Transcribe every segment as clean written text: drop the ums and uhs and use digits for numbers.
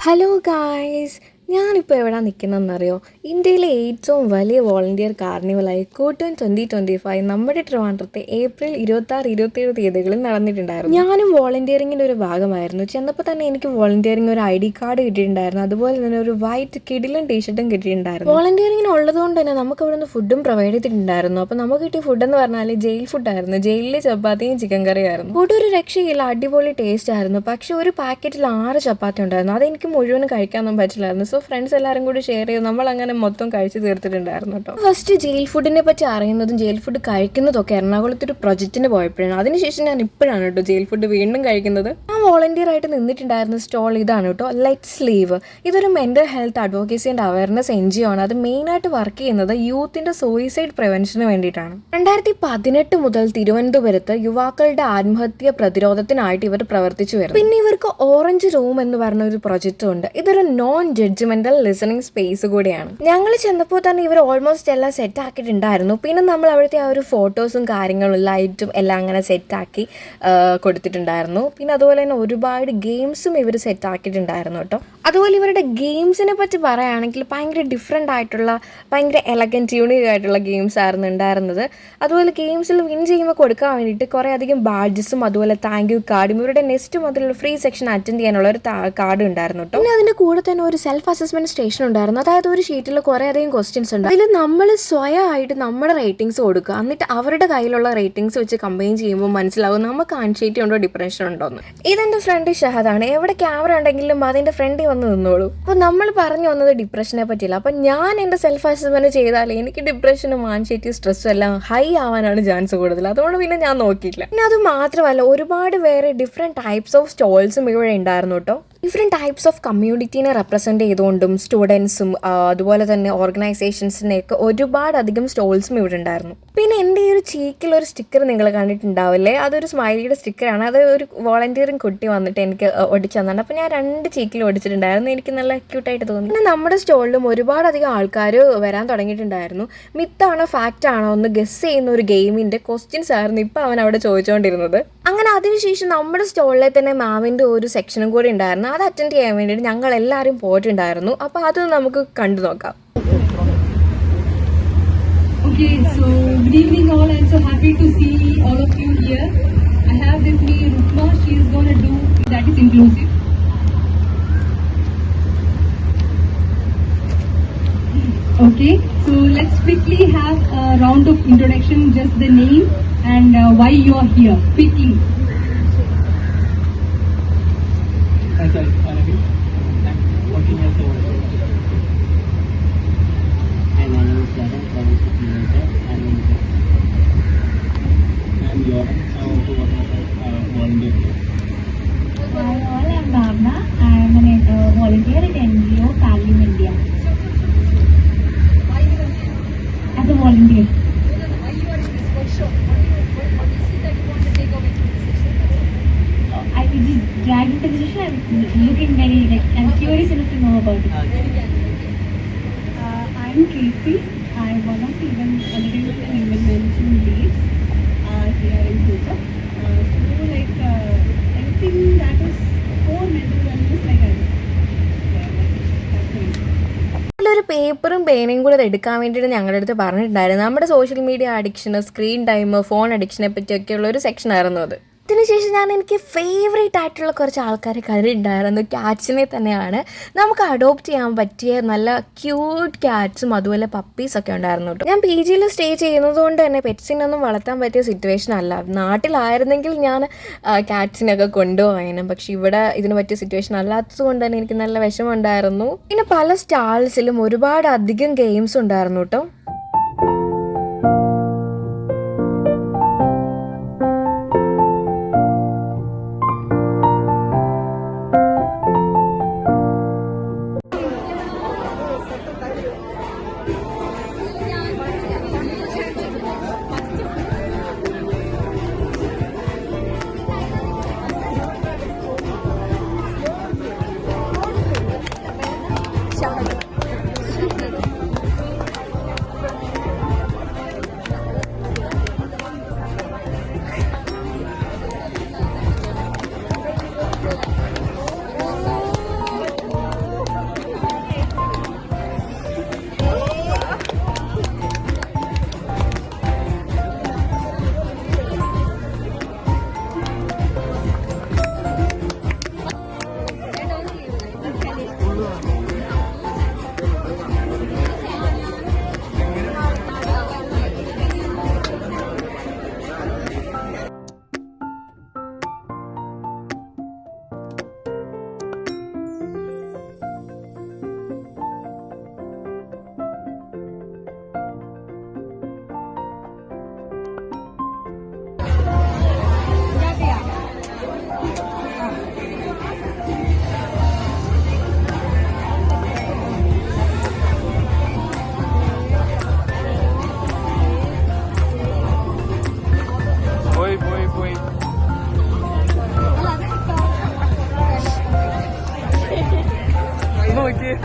Hello guys, ഞാനിപ്പോൾ എവിടെ നിൽക്കുന്നതെന്നറിയോ? ഇന്ത്യയിലെ ഏറ്റവും വലിയ വോളണ്ടിയർ കാർണിവലായി കൂട്ടൂൺ 2025 നമ്മുടെ ട്രിവാൻഡ്രത്തെ ഏപ്രിൽ 26-27 തീയതികളിൽ നടന്നിട്ടുണ്ടായിരുന്നു. ഞാനും വോളണ്ടിയറിങ്ങിൻ്റെ ഒരു ഭാഗമായിരുന്നു. ചെന്നപ്പോൾ തന്നെ എനിക്ക് വോളണ്ടിയറിങ് ഒരു ID കാർഡ് കിട്ടിയിട്ടുണ്ടായിരുന്നു. അതുപോലെ തന്നെ ഒരു വൈറ്റ് കിടിലൻ ടീഷർട്ടും കിട്ടിയിട്ടുണ്ടായിരുന്നു. വോളണ്ടിയറിങ്ങിന് ഉള്ളതുകൊണ്ട് തന്നെ നമുക്ക് അവിടെ നിന്ന് ഫുഡും പ്രൊവൈഡ് ചെയ്തിട്ടുണ്ടായിരുന്നു. അപ്പോൾ നമുക്ക് കിട്ടിയ ഫുഡ് എന്ന് പറഞ്ഞാൽ ജയിൽ ഫുഡായിരുന്നു. ജയിലിലെ ചപ്പാത്തിയും ചിക്കൻ കറിയായിരുന്നു. ഫുഡ് ഒരു രക്ഷയില്ല, അടിപൊളി ടേസ്റ്റ് ആയിരുന്നു. പക്ഷേ ഒരു പാക്കറ്റിൽ 6 ചപ്പാത്തി ഉണ്ടായിരുന്നു. അതെനിക്ക് മുഴുവനും കഴിക്കാനൊന്നും പറ്റില്ലായിരുന്നു. സോ ഫ്രണ്ട്സ് എല്ലാവരും കൂടി ഷെയർ ചെയ്ത് നമ്മൾ അങ്ങനെ മൊത്തം കഴിച്ച് തീർത്തിട്ടുണ്ടായിരുന്നു കേട്ടോ. ഫസ്റ്റ് ജയിൽ ഫുഡിനെ പറ്റി അറിയുന്നതും ജയിൽ ഫുഡ് കഴിക്കുന്നതൊക്കെ എറണാകുളത്ത് ഒരു പ്രൊജക്റ്റിന് പോയപ്പോഴാണ്. അതിനുശേഷം ഞാൻ ഇപ്പോഴാണ് കേട്ടോ ജയിൽ ഫുഡ് വീണ്ടും കഴിക്കുന്നത്. ഞാൻ വോളണ്ടിയർ ആയിട്ട് നിന്നിട്ടുണ്ടായിരുന്ന സ്റ്റോൾ ഇതാണ് കേട്ടോ, ലെറ്റ്സ് ലീവ്. ഇതൊരു mental health advocacy and awareness NGO ആണ്. അത് മെയിനായിട്ട് വർക്ക് ചെയ്യുന്നത് യൂത്തിന്റെ സൂയിസൈഡ് പ്രിവെൻഷന് വേണ്ടിയിട്ടാണ്. 2018 മുതൽ തിരുവനന്തപുരത്ത് യുവാക്കളുടെ ആത്മഹത്യ പ്രതിരോധത്തിനായിട്ട് ഇവർ പ്രവർത്തിച്ചു വരുന്നു. പിന്നെ ഇവർക്ക് ഓറഞ്ച് റൂം എന്ന് പറഞ്ഞ ഒരു പ്രൊജക്റ്റും ഉണ്ട്. ഇതൊരു നോൺ ജഡ്ജ്മെന്റൽ ലിസണിങ് സ്പേസ് കൂടിയാണ്. ഞങ്ങൾ ചെന്നപ്പോൾ തന്നെ ഇവർ ഓൾമോസ്റ്റ് എല്ലാം സെറ്റ് ആക്കിയിട്ടുണ്ടായിരുന്നു. പിന്നെ നമ്മൾ അവിടുത്തെ ആ ഒരു ഫോട്ടോസും കാര്യങ്ങളും ലൈറ്റും എല്ലാം അങ്ങനെ സെറ്റാക്കി കൊടുത്തിട്ടുണ്ടായിരുന്നു. പിന്നെ അതുപോലെ തന്നെ ഒരുപാട് ഗെയിംസും ഇവർ സെറ്റ് ആക്കിയിട്ടുണ്ടായിരുന്നു കേട്ടോ. അതുപോലെ ഇവരുടെ ഗെയിംസിനെ പറ്റി പറയുകയാണെങ്കിൽ ഭയങ്കര ഡിഫറെൻ്റ് ആയിട്ടുള്ള ഭയങ്കര എലഗൻറ്റ് യൂണിക് ആയിട്ടുള്ള ഗെയിംസ് ആയിരുന്നു ഉണ്ടായിരുന്നത്. അതുപോലെ ഗെയിംസിൽ വിൻ ചെയ്യുമ്പോൾ കൊടുക്കാൻ വേണ്ടിയിട്ട് കുറേ അധികം ബാഡ്ജസും അതുപോലെ താങ്ക് യു കാർഡും ഇവരുടെ നെക്സ്റ്റ് മുതലുള്ള ഫ്രീ സെക്ഷൻ അറ്റൻഡ് ചെയ്യാനുള്ള ഒരു കാർഡ് ഉണ്ടായിരുന്നു കേട്ടോ. പിന്നെ അതിൻ്റെ കൂടെ തന്നെ ഒരു സെൽഫ് അസസ്മെൻറ്റ് സ്റ്റേഷൻ ഉണ്ടായിരുന്നു. അതായത് ഒരു ഷീറ്റിൽ കുറേ അധികം ക്വസ്റ്റ്യൻസ് ഉണ്ട്. അതിൽ നമ്മൾ സ്വയമായിട്ട് നമ്മുടെ റേറ്റിംഗ്സ് കൊടുക്കുക, എന്നിട്ട് അവരുടെ കയ്യിലുള്ള റേറ്റിംഗ്സ് വെച്ച് കമ്പയിൻ ചെയ്യുമ്പോൾ മനസ്സിലാവും നമുക്ക് ആൻസൈറ്റി ഉണ്ടോ ഡിപ്രഷൻ ഉണ്ടോ എന്ന്. ഇതെൻ്റെ ഫ്രണ്ട് ഷഹദാണ്. എവിടെ ക്യാമറ ഉണ്ടെങ്കിലും അതിൻ്റെ ഫ്രണ്ടിൽ വന്ന് നിന്നോളൂ. അപ്പോൾ നമ്മൾ പറഞ്ഞു വന്നത് ഡിപ്രഷനെ പറ്റിയില്ല. അപ്പം ഞാൻ എൻ്റെ സെൽഫ് അസസ്മെൻറ്റ് ചെയ്താൽ എനിക്ക് ഡിപ്രഷനും ആൻസൈറ്റി സ്ട്രെസ്സും എല്ലാം ഹൈ ആവാനാണ് ചാൻസ് കൂടുതൽ. അതുകൊണ്ട് പിന്നെ ഞാൻ നോക്കിയില്ല. പിന്നെ അത് മാത്രമല്ല ഒരുപാട് വേറെ ഡിഫറെൻറ്റ് ടൈപ്സ് ഓഫ് സ്റ്റോൾസും ഇവിടെ ഉണ്ടായിരുന്നു കേട്ടോ. ഡിഫറെൻറ്റ് ടൈപ്സ് ഓഫ് കമ്മ്യൂണിറ്റീനെ റെപ്രസെൻറ്റ് ചെയ്തുകൊണ്ടും സ്റ്റുഡൻസും അതുപോലെ തന്നെ ഓർഗനൈസേഷൻസിനെയൊക്കെ ഒരുപാടധികം സ്റ്റോൾസും ഇവിടെ ഉണ്ടായിരുന്നു. പിന്നെ എൻ്റെ ഈ ഒരു ചീക്കിൽ ഒരു സ്റ്റിക്കർ നിങ്ങൾ കണ്ടിട്ടുണ്ടാവില്ലേ, അതൊരു സ്മൈലിയുടെ സ്റ്റിക്കറാണ്. അത് ഒരു വോളണ്ടിയറിങ് കുട്ടി വന്നിട്ട് എനിക്ക് ഒടിച്ചു തന്നിട്ടുണ്ട്. അപ്പോൾ ഞാൻ 2 ചീക്കിൽ ഒടിച്ചിട്ടുണ്ടായിരുന്നു. എനിക്ക് നല്ല ക്യൂട്ടായിട്ട് തോന്നി. പിന്നെ നമ്മുടെ സ്റ്റോളിലും ഒരുപാടധികം ആൾക്കാർ വരാൻ തുടങ്ങിയിട്ടുണ്ടായിരുന്നു. മിത്താണോ ഫാക്റ്റാണോ എന്ന് ഗസ് ചെയ്യുന്ന ഒരു ഗെയിമിൻ്റെ ക്വസ്റ്റ്യൻസ് ആയിരുന്നു ഇപ്പോൾ അവൻ അവിടെ ചോദിച്ചുകൊണ്ടിരുന്നത്. അങ്ങനെ അതിനുശേഷം നമ്മുടെ സ്റ്റോളിലെ തന്നെ മാമിൻ്റെ ഒരു സെക്ഷനും കൂടി ഉണ്ടായിരുന്നു. അത് അറ്റൻഡ് ചെയ്യാൻ വേണ്ടിയിട്ട് ഞങ്ങൾ എല്ലാവരും പോയിട്ടുണ്ടായിരുന്നു. അപ്പോൾ അത് നമുക്ക് കണ്ടു നോക്കാം. Okay, so good evening all. I'm so happy to see all of you here. I have with me Rukma. She is going to do that is inclusive. Okay, so let's quickly have a round of introduction, just the name and why you are here, quickly. Myself, Aravind. I'm working as a volunteer. And my name is Jagan, Provincial Manager and Manager. I'm Johan, I also work as a volunteer. Hi all, I'm Bhavna. I am a volunteer at NGO Kalim India. As a volunteer. Why you are in this workshop? What is it that you want to take away from this session? I will be dragged into the session. I'm looking very I'm curious enough to know about it. I'm Kirti. I'm one of the event management leads here in Kuta. Anything that is for mental wellness, ഒരു പേപ്പറും പേനയും കൂടെ എടുക്കാൻ വേണ്ടിയിട്ട് ഞങ്ങളുടെ അടുത്ത് പറഞ്ഞിട്ടുണ്ടായിരുന്നു. നമ്മുടെ സോഷ്യൽ മീഡിയ അഡിക്ഷന്, സ്ക്രീൻ ടൈം, ഫോൺ അഡിക്ഷനെ പറ്റിയൊക്കെയുള്ള ഒരു സെക്ഷനായിരുന്നു അത്. അതിനുശേഷം ഞാൻ എനിക്ക് ഫേവറേറ്റ് ആയിട്ടുള്ള കുറച്ച് ആൾക്കാരെ കണ്ടിട്ടുണ്ടായിരുന്നു. ക്യാറ്റ്സിനെ തന്നെയാണ്. നമുക്ക് അഡോപ്റ്റ് ചെയ്യാൻ പറ്റിയ നല്ല ക്യൂട്ട് ക്യാറ്റ്സും അതുപോലെ പപ്പീസൊക്കെ ഉണ്ടായിരുന്നു കേട്ടോ. ഞാൻ PG സ്റ്റേ ചെയ്യുന്നത് കൊണ്ട് തന്നെ പെറ്റ്സിനൊന്നും വളർത്താൻ പറ്റിയ സിറ്റുവേഷൻ അല്ല. നാട്ടിലായിരുന്നെങ്കിൽ ഞാൻ ക്യാറ്റ്സിനൊക്കെ കൊണ്ടുപോകാനും, പക്ഷെ ഇവിടെ ഇതിന് പറ്റിയ സിറ്റുവേഷൻ അല്ലാത്തത് കൊണ്ട് തന്നെ എനിക്ക് നല്ല വിഷമമുണ്ടായിരുന്നു. പിന്നെ പല സ്റ്റാൾസിലും ഒരുപാട് അധികം ഗെയിംസ് ഉണ്ടായിരുന്നു കേട്ടോ. നോക്കിയേ.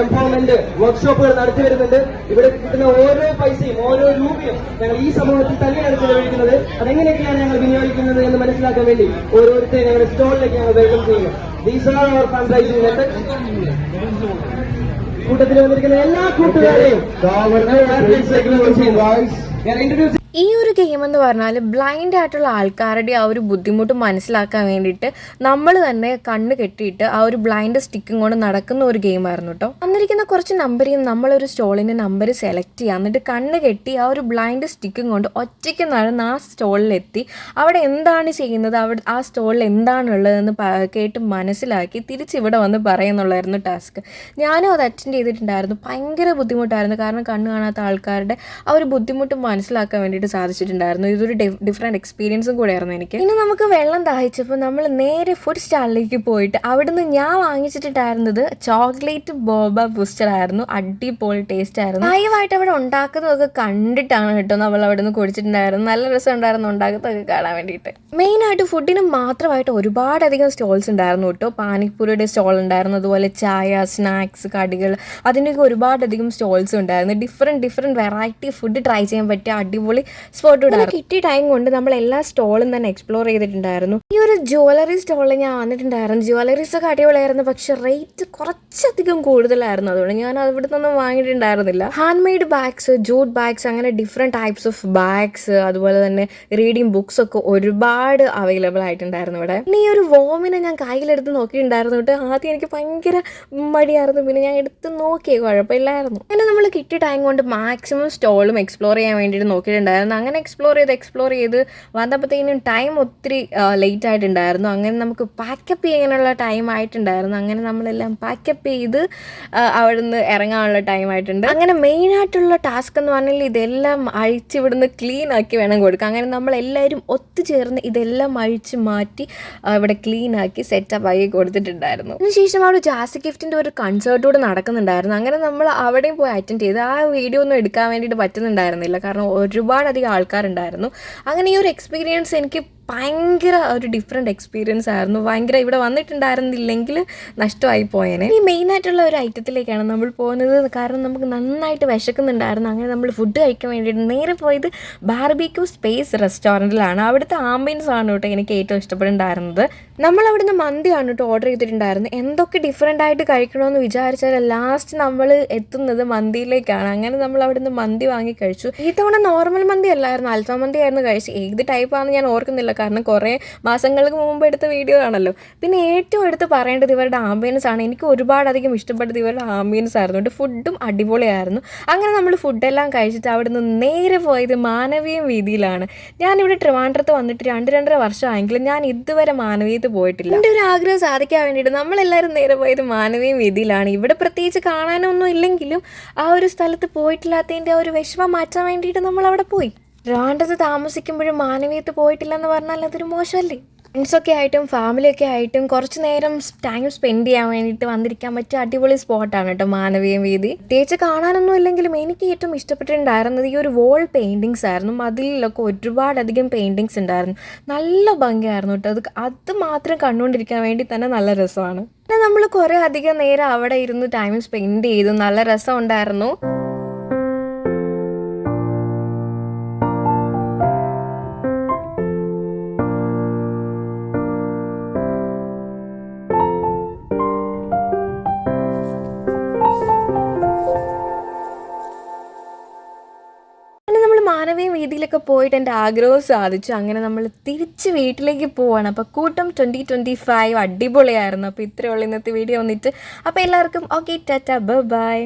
എംപവർമെന്റ് വർക്ക്ഷോപ്പുകൾ നടത്തി വരുന്നുണ്ട്. ഇവിടെ കിട്ടുന്ന ഓരോ പൈസയും ഓരോ രൂപയും ഞങ്ങൾ ഈ സമൂഹത്തിൽ തന്നെയാണ് ചെലവഴിക്കുന്നത്. അതെങ്ങനെയൊക്കെയാണ് ഞങ്ങൾ വിനിയോഗിക്കുന്നത് എന്ന് മനസ്സിലാക്കാൻ വേണ്ടി ഓരോരുത്തരെയും ഞങ്ങളുടെ സ്റ്റോളിലേക്ക് ഞങ്ങൾ വെൽക്കം ചെയ്യുന്നു. These are our fund raising method. കൂട്ടത്തിൽ വന്നിരിക്കുന്ന എല്ലാ കൂട്ടുകാരെയും ഈ ഒരു ഗെയിം എന്ന് പറഞ്ഞാൽ ബ്ലൈൻഡ് ആയിട്ടുള്ള ആൾക്കാരുടെ ആ ഒരു ബുദ്ധിമുട്ട് മനസ്സിലാക്കാൻ വേണ്ടിയിട്ട് നമ്മൾ തന്നെ കണ്ണ് കെട്ടിയിട്ട് ആ ഒരു ബ്ലൈൻഡ് സ്റ്റിക്കും കൊണ്ട് നടക്കുന്ന ഒരു ഗെയിമായിരുന്നു കേട്ടോ. വന്നിരിക്കുന്ന കുറച്ച് നമ്പറിൽ നമ്മളൊരു സ്റ്റോളിൻ്റെ നമ്പർ സെലക്ട് ചെയ്യുക, എന്നിട്ട് കണ്ണ് കെട്ടി ആ ഒരു ബ്ലൈൻഡ് സ്റ്റിക്കും കൊണ്ട് ഒറ്റയ്ക്ക് നടന്ന് ആ സ്റ്റോളിലെത്തി അവിടെ എന്താണ് ചെയ്യുന്നത്, അവിടെ ആ സ്റ്റോളിൽ എന്താണുള്ളതെന്ന് കേട്ട് മനസ്സിലാക്കി തിരിച്ച് ഇവിടെ വന്ന് പറയുന്നുള്ളായിരുന്നു ടാസ്ക്. ഞാനും അത് അറ്റൻഡ് ചെയ്തിട്ടുണ്ടായിരുന്നു. ഭയങ്കര ബുദ്ധിമുട്ടായിരുന്നു, കാരണം കണ്ണ് കാണാത്ത ആൾക്കാരുടെ ആ ഒരു ബുദ്ധിമുട്ട് മനസ്സിലാക്കാൻ വേണ്ടിയിട്ട് സാധിച്ചിട്ടുണ്ടായിരുന്നു. ഇതൊരു ഡിഫറെൻറ്റ് എക്സ്പീരിയൻസും കൂടെ ആയിരുന്നു എനിക്ക്. ഇനി നമുക്ക് വെള്ളം ദാഹിച്ചപ്പോൾ നമ്മൾ നേരെ ഫുഡ് സ്റ്റാളിലേക്ക് പോയിട്ട് അവിടുന്ന് ഞാൻ വാങ്ങിച്ചിട്ടുണ്ടായിരുന്നത് ചോക്ലേറ്റ് ബോബ ബൂസ്റ്റർ ആയിരുന്നു. അടിപൊളി ടേസ്റ്റ് ആയിരുന്നു. ലൈവായിട്ട് അവിടെ ഉണ്ടാക്കുന്നതൊക്കെ കണ്ടിട്ടാണ് കേട്ടോ നമ്മൾ അവിടെ നിന്ന് കുടിച്ചിട്ടുണ്ടായിരുന്നു. നല്ല രസം ഉണ്ടായിരുന്നു ഉണ്ടാക്കുന്നതൊക്കെ കാണാൻ വേണ്ടിയിട്ട്. മെയിനായിട്ട് ഫുഡിന് മാത്രമായിട്ട് ഒരുപാടധികം സ്റ്റോൾസ് ഉണ്ടായിരുന്നു കേട്ടോ. പാനിപ്പൂരിയുടെ സ്റ്റോൾ ഉണ്ടായിരുന്നു, അതുപോലെ ചായ, സ്നാക്സ്, കടികൾ, അതിൻ്റെയൊക്കെ ഒരുപാടധികം സ്റ്റോൾസ് ഉണ്ടായിരുന്നു. ഡിഫറെൻറ്റ് വെറൈറ്റി ഫുഡ് ട്രൈ ചെയ്യാൻ പറ്റിയ അടിപൊളി സ്പോട്ട് ഉണ്ടായിരുന്നു. കിട്ടിയ ടൈം കൊണ്ട് നമ്മൾ എല്ലാ സ്റ്റോളും തന്നെ എക്സ്പ്ലോർ ചെയ്തിട്ടുണ്ടായിരുന്നു. ഈ ഒരു ജ്വല്ലറി സ്റ്റോളിൽ ഞാൻ വന്നിട്ടുണ്ടായിരുന്നു. ജ്വല്ലറീസ് ഒക്കെ അടിപൊളിയായിരുന്നു, പക്ഷെ റേറ്റ് കുറച്ചധികം കൂടുതലായിരുന്നു. അതുകൊണ്ട് ഞാൻ അവിടെ നിന്നൊന്നും വാങ്ങിയിട്ടുണ്ടായിരുന്നില്ല. Hand made bags, jute bags, അങ്ങനെ ഡിഫറെൻറ്റ് ടൈപ്സ് ഓഫ് ബാഗ്സ്, അതുപോലെ തന്നെ റീഡിങ് ബുക്സ് ഒക്കെ ഒരുപാട് അവൈലബിൾ ആയിട്ടുണ്ടായിരുന്നു ഇവിടെ. ഇനി ഈ ഒരു വോമിനെ ഞാൻ കയ്യിലെടുത്ത് നോക്കിയിട്ടുണ്ടായിരുന്നു കേട്ടോ. ആദ്യം എനിക്ക് ഭയങ്കര മടിയായിരുന്നു, പിന്നെ ഞാൻ എടുത്ത് നോക്കിയേ കുഴപ്പമില്ലായിരുന്നു. അങ്ങനെ നമ്മൾ കിട്ടിയ ടൈം കൊണ്ട് മാക്സിമം സ്റ്റോളും എക്സ്പ്ലോർ ചെയ്യാൻ വേണ്ടിയിട്ട് നോക്കിയിട്ടുണ്ടായിരുന്നു. അങ്ങനെ എക്സ്പ്ലോർ ചെയ്ത് വന്നപ്പോഴത്തേനും ടൈം ഒത്തിരി ലേറ്റ് ആയിട്ടുണ്ടായിരുന്നു. അങ്ങനെ നമുക്ക് പാക്കപ്പ് ചെയ്യാനുള്ള ടൈം ആയിട്ടുണ്ടായിരുന്നു. അങ്ങനെ നമ്മളെല്ലാം പാക്കപ്പ് ചെയ്ത് അവിടെ നിന്ന് ഇറങ്ങാനുള്ള ടൈം ആയിട്ടുണ്ട്. അങ്ങനെ മെയിനായിട്ടുള്ള ടാസ്ക് എന്ന് പറഞ്ഞാൽ ഇതെല്ലാം അഴിച്ച് ഇവിടുന്ന് ക്ലീൻ ആക്കി വേണം കൊടുക്കുക. അങ്ങനെ നമ്മളെല്ലാവരും ഒത്തുചേർന്ന് ഇതെല്ലാം അഴിച്ച് മാറ്റി ഇവിടെ ക്ലീൻ ആക്കി സെറ്റപ്പ് ആക്കി കൊടുത്തിട്ടുണ്ടായിരുന്നു. അതിനുശേഷം അവിടെ ജാസി ഗിഫ്റ്റിൻ്റെ ഒരു കൺസേർട്ട് കൂടെ നടക്കുന്നുണ്ടായിരുന്നു. അങ്ങനെ നമ്മൾ അവിടെയും പോയി അറ്റൻഡ് ചെയ്ത് ആ വീഡിയോ ഒന്നും എടുക്കാൻ വേണ്ടിയിട്ട് പറ്റുന്നുണ്ടായിരുന്നില്ല, കാരണം ഒരുപാടധികം ആൾക്കാരുണ്ടായിരുന്നു. അങ്ങനെ ഈ ഒരു എക്സ്പീരിയൻസ് എനിക്ക് ഭയങ്കര ഒരു ഡിഫറെൻറ്റ് എക്സ്പീരിയൻസ് ആയിരുന്നു. ഭയങ്കര ഇവിടെ വന്നിട്ടുണ്ടായിരുന്നില്ലെങ്കിൽ നഷ്ടമായി പോയേനെ. ഈ മെയിനായിട്ടുള്ള ഒരു ഐറ്റത്തിലേക്കാണ് നമ്മൾ പോകുന്നത്, കാരണം നമുക്ക് നന്നായിട്ട് വിശക്കുന്നുണ്ടായിരുന്നു. അങ്ങനെ നമ്മൾ ഫുഡ് കഴിക്കാൻ വേണ്ടിയിട്ട് നേരെ പോയത് ബാർബിക്യൂ സ്പേസ് റെസ്റ്റോറൻറ്റിലാണ്. അവിടുത്തെ ആംബിയൻസ് ആണ് കേട്ടോ എനിക്ക് ഏറ്റവും ഇഷ്ടപ്പെട്ടുണ്ടായിരുന്നത്. നമ്മൾ അവിടുന്ന് മന്തിയാണ് കേട്ടോ ഓർഡർ ചെയ്തിട്ടുണ്ടായിരുന്നു. എന്തൊക്കെ ഡിഫറെൻ്റ് ആയിട്ട് കഴിക്കണമെന്ന് വിചാരിച്ചാൽ ലാസ്റ്റ് നമ്മൾ എത്തുന്നത് മന്തിയിലേക്കാണ്. അങ്ങനെ നമ്മൾ അവിടുന്ന് മന്തി വാങ്ങി കഴിച്ചു. ഈ തവണ നോർമൽ മന്തി അല്ലായിരുന്നു, അൽഫാം മന്തി ആയിരുന്നു കഴിച്ചു. ഏത് ടൈപ്പാണെന്ന് ഞാൻ ഓർക്കുന്നില്ല, കാരണം കുറേ മാസങ്ങൾക്ക് മുമ്പ് എടുത്ത വീഡിയോ ആണല്ലോ. പിന്നെ ഏറ്റവും എടുത്ത് പറയേണ്ടത് ഇവരുടെ ആംബിയൻസ് ആണ്. എനിക്ക് ഒരുപാടധികം ഇഷ്ടപ്പെട്ടത് ഇവരുടെ ആംബിയൻസ് ആയിരുന്നു. ഫുഡും അടിപൊളിയായിരുന്നു. അങ്ങനെ നമ്മൾ ഫുഡെല്ലാം കഴിച്ചിട്ട് അവിടെ നിന്ന് നേരെ പോയത് മാനവീയം വീതിയിലാണ്. ഞാനിവിടെ ട്രിവാൻഡ്രത്ത് വന്നിട്ട് 2-2.5 വർഷമായെങ്കിലും ഞാൻ ഇതുവരെ മാനവീയത്ത് പോയിട്ടില്ല. എൻ്റെ ഒരു ആഗ്രഹം സാധിക്കാൻ വേണ്ടിയിട്ട് നമ്മളെല്ലാവരും നേരെ പോയത് മാനവീയം വീതിയിലാണ്. ഇവിടെ പ്രത്യേകിച്ച് കാണാനൊന്നും ഇല്ലെങ്കിലും ആ ഒരു സ്ഥലത്ത് പോയിട്ടില്ലാത്തതിൻ്റെ ആ ഒരു വിഷമം മാറ്റാൻ വേണ്ടിയിട്ട് നമ്മൾ അവിടെ പോയി. ട്രിവാൻഡ്രത്ത് താമസിക്കുമ്പോഴും മാനവീയത്ത് പോയിട്ടില്ലെന്ന് പറഞ്ഞാൽ അതൊരു മോശമല്ലേ? ഫ്രണ്ട്സൊക്കെ ആയിട്ടും ഫാമിലിയൊക്കെ ആയിട്ടും കുറച്ച് നേരം ടൈം സ്പെൻഡ് ചെയ്യാൻ വേണ്ടിയിട്ട് വന്നിരിക്കാൻ പറ്റിയ അടിപൊളി സ്പോട്ടാണ് കേട്ടോ മാനവീയം വീതി. പ്രത്യേകിച്ച് കാണാനൊന്നും ഇല്ലെങ്കിലും എനിക്ക് ഏറ്റവും ഇഷ്ടപ്പെട്ടിട്ടുണ്ടായിരുന്നത് ഈ ഒരു വോൾ പെയിൻറ്റിങ്സ് ആയിരുന്നു. മതിലൊക്കെ ഒരുപാടധികം പെയിൻറ്റിങ്സ് ഉണ്ടായിരുന്നു. നല്ല ഭംഗിയായിരുന്നു കേട്ടോ. അത് മാത്രം കണ്ടുകൊണ്ടിരിക്കാൻ വേണ്ടി തന്നെ നല്ല രസമാണ്. പിന്നെ നമ്മൾ കുറേ അധികം നേരം അവിടെ ഇരുന്ന് ടൈം സ്പെൻഡ് ചെയ്തു. നല്ല രസം ഉണ്ടായിരുന്നു. ഗാനമേള വേദിയിലൊക്കെ പോയിട്ട് എൻ്റെ ആഗ്രഹവും സാധിച്ചു. അങ്ങനെ നമ്മൾ തിരിച്ച് വീട്ടിലേക്ക് പോവാണ്. അപ്പോൾ കൂട്ടം 2025 അടിപൊളിയായിരുന്നു. അപ്പോൾ ഇത്രയേ ഉള്ളൂ ഇന്നത്തെ വീഡിയോ വന്നിട്ട്. അപ്പോൾ എല്ലാവർക്കും ഓക്കെ, ടാറ്റ, ബൈ.